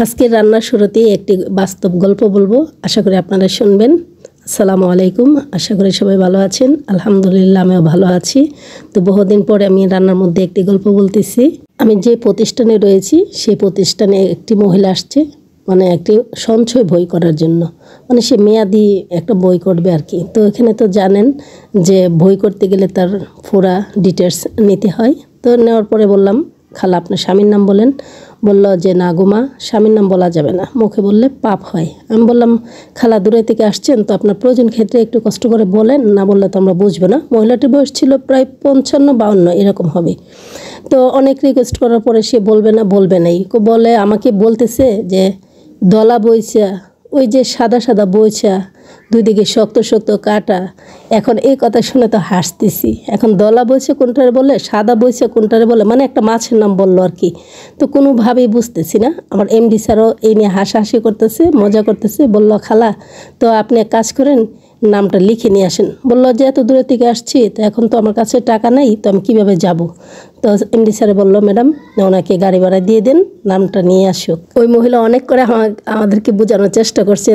আজকে রান্নার শুরুতেই একটি বাস্তব গল্প বলবো, আশা করি আপনারা শুনবেন। আসসালামু আলাইকুম, আশা করি সবাই ভালো আছেন। আলহামদুলিল্লাহ আমিও ভালো আছি। তো বহুদিন পরে আমি রান্নার মধ্যে একটি গল্প বলতেছি। আমি যে প্রতিষ্ঠানে রয়েছি সেই প্রতিষ্ঠানে একটি মহিলা আসছে, মানে একটি সঞ্চয় বই করার জন্য, মানে সে মেয়াদি একটা বই করবে আর কি। তো এখানে তো জানেন যে বই করতে গেলে তার পুরা ডিটেলস নিতে হয়। তো নেওয়ার পরে বললাম, খালা আপনার স্বামীর নাম বলেন। বলল যে না গো মা, স্বামীর নাম বলা যাবে না, মুখে বললে পাপ হয়। আমি বললাম, খালা দূরে থেকে আসছেন তো আপনার প্রয়োজন ক্ষেত্রে একটু কষ্ট করে বলেন, না বললে তো আমরা বুঝবো না। মহিলাটির বয়স ছিল প্রায় 55-52 এরকম হবে। তো অনেক রিকোয়েস্ট করার পরে সে বলবে নাই, বলে আমাকে বলতেছে যে দলা বইচা, ওই যে সাদা সাদা বইচা, দুই দিকে শক্ত শক্ত কাটা। এখন এই কথা শুনে তো হাসতেছি। এখন দলা বইছে কোনটারে বলে, সাদা বইছে কোনটারে বলে, মানে একটা মাছের নাম বললো আর কি। তো কোনোভাবেই বুঝতেছি না। আমার এমডি স্যারও এই নিয়ে হাসাহাসি করতেছে, মজা করতেছে। বলল, খালা তো আপনি এক কাজ করেন, নামটা লিখে নিয়ে আসেন। বললো যে এত দূরের থেকে আসছি, তো এখন তো আমার কাছে টাকা নেই, তো আমি কীভাবে যাব। তো এমডি স্যারে বললো, ম্যাডাম ওনাকে গাড়ি ভাড়া দিয়ে দেন, নামটা নিয়ে আসুক। ওই মহিলা অনেক করে আমাদেরকে বোঝানোর চেষ্টা করছে,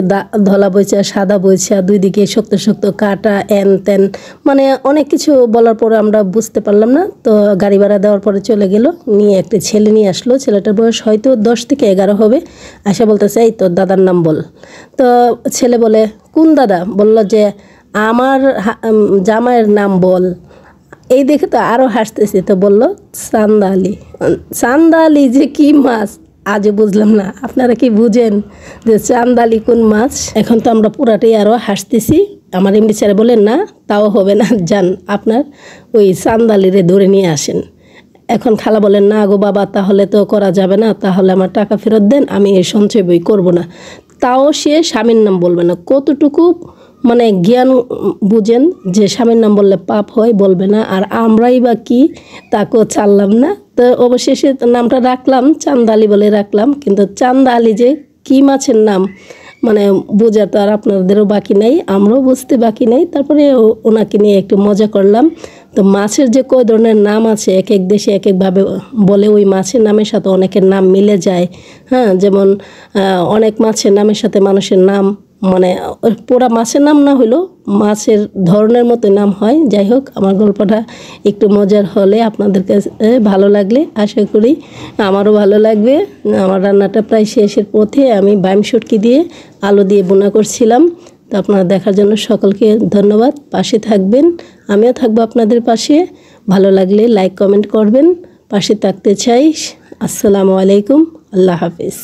ধলা বইচা, সাদা বইচা, দুই দিকে শক্ত শক্ত কাটা, এন তেন, মানে অনেক কিছু বলার পরে আমরা বুঝতে পারলাম না। তো গাড়ি ভাড়া দেওয়ার পরে চলে গেল, নিয়ে একটা ছেলে নিয়ে আসলো। ছেলেটার বয়স হয়তো 10 থেকে 11 হবে। আশা বলতেছে, এই তোর দাদার নাম বল। তো ছেলে বলে, কোন দাদা? বলল যে আমার জামাইয়ের নাম বল। এই দেখে তো আরও হাসতেছে। তো বলল চান্দা আলী। চান্দা আলী যে কি মাছ আজও বুঝলাম না। আপনারা কি বুঝেন যে চান্দা আলী কোন মাছ? এখন তো আমরা পুরাটাই আরও হাসতেছি। আমার এমনি স্যারে বলেন, না তাও হবে না, যান আপনার ওই চান্দা আলীরে ধরে নিয়ে আসেন। এখন খালা বলেন, না গো বাবা, তাহলে তো করা যাবে না, তাহলে আমার টাকা ফেরত দেন, আমি এই সঞ্চয় বই করবো না। তাও সে স্বামীর নাম বলবে না। কতটুকু মানে জ্ঞান বুঝেন যে স্বামীর নাম বললে পাপ হয়, বলবে না। আর আমরাই বা কি, তাকেও ছাড়লাম না। তো অবশেষে নামটা রাখলাম, চান্দা আলী বলে রাখলাম। কিন্তু চান্দা আলী যে কী মাছের নাম, মানে বোঝা তো আর আপনাদেরও বাকি নেই, আমরাও বুঝতে বাকি নেই। তারপরে ওনাকে নিয়ে একটু মজা করলাম। তো মাছের যে কয় ধরনের নাম আছে, এক এক দেশে এক একভাবে বলে। ওই মাছের নামের সাথে অনেকের নাম মিলে যায়। হ্যাঁ, যেমন অনেক মাছের নামের সাথে মানুষের নাম, মানে পুরা মাছের নাম না হলেও মাছের ধরনের মতো নাম হয়। যাই হোক, আমার গল্পটা একটু মজার হলে আপনাদের কাছে ভালো লাগলে আশা করি আমারও ভালো লাগবে। আমার রান্নাটা প্রায় শেষের পথে। আমি বাইম শুটকি দিয়ে আলু দিয়ে বোনা করছিলাম। তো আপনারা দেখার জন্য সকলকে ধন্যবাদ। পাশে থাকবেন, আমিও থাকবো আপনাদের পাশে। ভালো লাগলে লাইক কমেন্ট করবেন, পাশে থাকতে চাই। আসসালামু আলাইকুম, আল্লাহ হাফিজ।